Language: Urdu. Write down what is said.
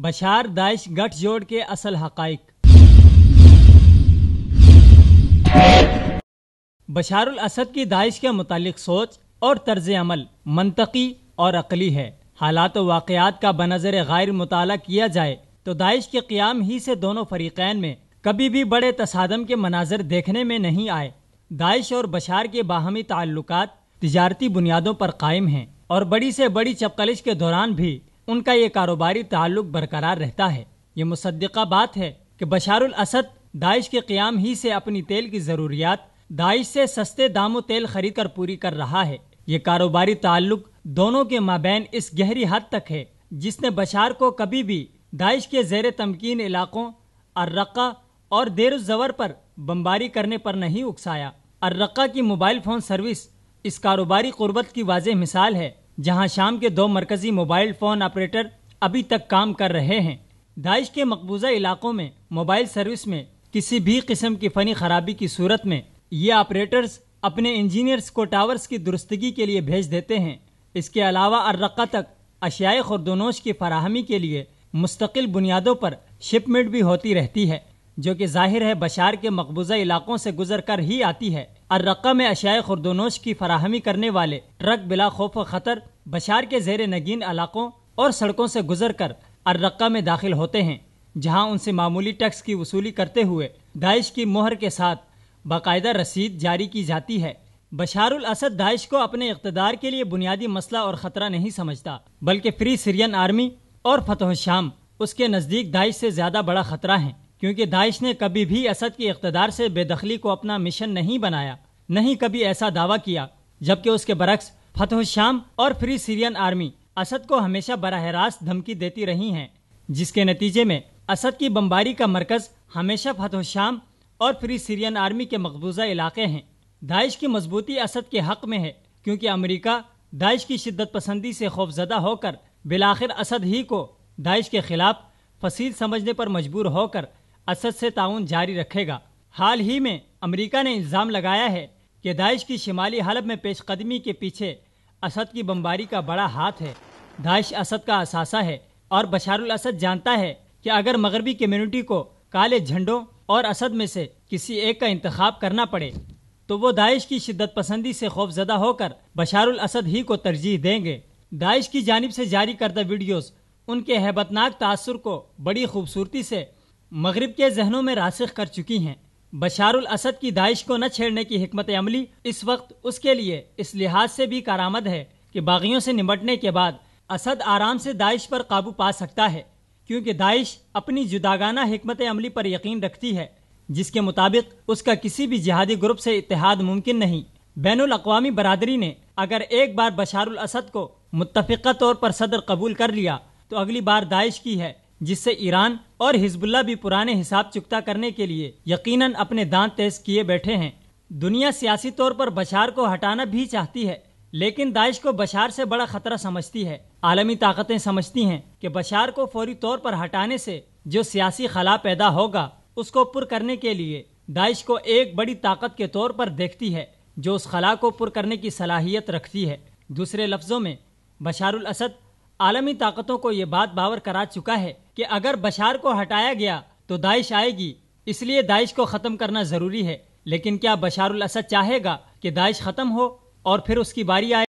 بشار داعش گٹھ جوڑ کے اصل حقائق۔ بشار الاسد کی داعش کے متعلق سوچ اور طرز عمل منطقی اور عقلی ہے۔ حالات و واقعات کا بنظر غیر مطالعہ کیا جائے تو داعش کے قیام ہی سے دونوں فریقین میں کبھی بھی بڑے تصادم کے مناظر دیکھنے میں نہیں آئے۔ داعش اور بشار کے باہمی تعلقات تجارتی بنیادوں پر قائم ہیں اور بڑی سے بڑی چپقلش کے دوران بھی ان کا یہ کاروباری تعلق برقرار رہتا ہے۔ یہ مصدقہ بات ہے کہ بشار الاسد داعش کے قیام ہی سے اپنی تیل کی ضروریات داعش سے سستے داموں تیل خرید کر پوری کر رہا ہے۔ یہ کاروباری تعلق دونوں کے مابین اس گہری حد تک ہے جس نے بشار کو کبھی بھی داعش کے زیر تمکین علاقوں الرقہ اور دیر الزور پر بمباری کرنے پر نہیں اکسایا۔ الرقہ کی موبائل فون سروس اس کاروباری قربت کی واضح مثال ہے، جہاں شام کے 2 مرکزی موبائل فون آپریٹر ابھی تک کام کر رہے ہیں۔ داعش کے مقبوضہ علاقوں میں موبائل سروس میں کسی بھی قسم کی فنی خرابی کی صورت میں یہ آپریٹرز اپنے انجینئرز کو ٹاورز کی درستگی کے لیے بھیج دیتے ہیں۔ اس کے علاوہ الرقہ تک اشیاء خوردونوش کی فراہمی کے لیے مستقل بنیادوں پر شپمنٹ بھی ہوتی رہتی ہے، جو کہ ظاہر ہے بشار کے مقبوضہ علاقوں سے گزر کر ہی آتی ہے۔ الرقہ میں اشیاء خوردونوش کی فراہمی کرنے والے ٹرک بلا خوف و خطر بشار کے زیر نگین علاقوں اور سڑکوں سے گزر کر الرقہ میں داخل ہوتے ہیں، جہاں ان سے معمولی ٹیکس کی وصولی کرتے ہوئے داعش کی مہر کے ساتھ باقاعدہ رسید جاری کی جاتی ہے۔ بشار الاسد داعش کو اپنے اقتدار کے لیے بنیادی مسئلہ اور خطرہ نہیں سمجھتا، بلکہ فری سیرین آرمی اور فتح الشام اس کے نزدیک داعش سے زیادہ بڑا خطرہ ہیں، کیونکہ داعش نے کبھی بھی اسد کی اقتدار سے بے دخلی کو اپنا مشن نہیں بنایا، نہیں کبھی ایسا دعویٰ کیا، جبکہ اس کے برعکس فتح الشام اور فری سیرین آرمی اسد کو ہمیشہ براہ راست دھمکی دیتی رہی ہیں، جس کے نتیجے میں اسد کی بمباری کا مرکز ہمیشہ فتح الشام اور فری سیرین آرمی کے مقبوضہ علاقے ہیں۔ داعش کی مضبوطی اسد کے حق میں ہے، کیونکہ امریکہ داعش کی شدت پسندی سے خوفزدہ ہو کر بالآخر اسد ہی کو داعش کے خلاف فصیل سمجھنے پر مجبور ہو کر اسد سے تعاون جاری رکھے گا۔ حال ہی میں امریکہ نے الزام لگایا ہے کہ داعش کی شمالی حلب میں پیش قدمی کے پیچھے اسد کی بمباری کا بڑا ہاتھ ہے۔ داعش اسد کا اثاثہ ہے اور بشار الاسد جانتا ہے کہ اگر مغربی کمیونٹی کو کالے جھنڈوں اور اسد میں سے کسی ایک کا انتخاب کرنا پڑے تو وہ داعش کی شدت پسندی سے خوف زدہ ہو کر بشار الاسد ہی کو ترجیح دیں گے۔ داعش کی جانب سے جاری کردہ ویڈیوز ان کے ہیبتناک تاثر کو بڑی خوبصورتی سے مغرب کے ذہنوں میں راسخ کر چکی ہیں۔ بشار الاسد کی داعش کو نہ چھیڑنے کی حکمت عملی اس وقت اس کے لیے اس لحاظ سے بھی کارآمد ہے کہ باغیوں سے نمٹنے کے بعد اسد آرام سے داعش پر قابو پا سکتا ہے، کیونکہ داعش اپنی جداگانہ حکمت عملی پر یقین رکھتی ہے، جس کے مطابق اس کا کسی بھی جہادی گروپ سے اتحاد ممکن نہیں۔ بین الاقوامی برادری نے اگر ایک بار بشار الاسد کو متفقہ طور پر صدر قبول کر لیا تو اگلی بار داعش کی ہے، جس سے ایران اور حزب اللہ بھی پرانے حساب چکتا کرنے کے لیے یقیناً اپنے دانت تیز کیے بیٹھے ہیں۔ دنیا سیاسی طور پر بشار کو ہٹانا بھی چاہتی ہے، لیکن داعش کو بشار سے بڑا خطرہ سمجھتی ہے۔ عالمی طاقتیں سمجھتی ہیں کہ بشار کو فوری طور پر ہٹانے سے جو سیاسی خلا پیدا ہوگا اس کو پر کرنے کے لیے داعش کو ایک بڑی طاقت کے طور پر دیکھتی ہے جو اس خلا کو پر کرنے کی صلاحیت رکھتی ہے۔ دوسرے لفظوں میں بشار الاسد عالمی طاقتوں کو یہ بات باور کرا چکا ہے کہ اگر بشار کو ہٹایا گیا تو داعش آئے گی، اس لیے داعش کو ختم کرنا ضروری ہے۔ لیکن کیا بشار الاسد چاہے گا کہ داعش ختم ہو اور پھر اس کی باری آئے؟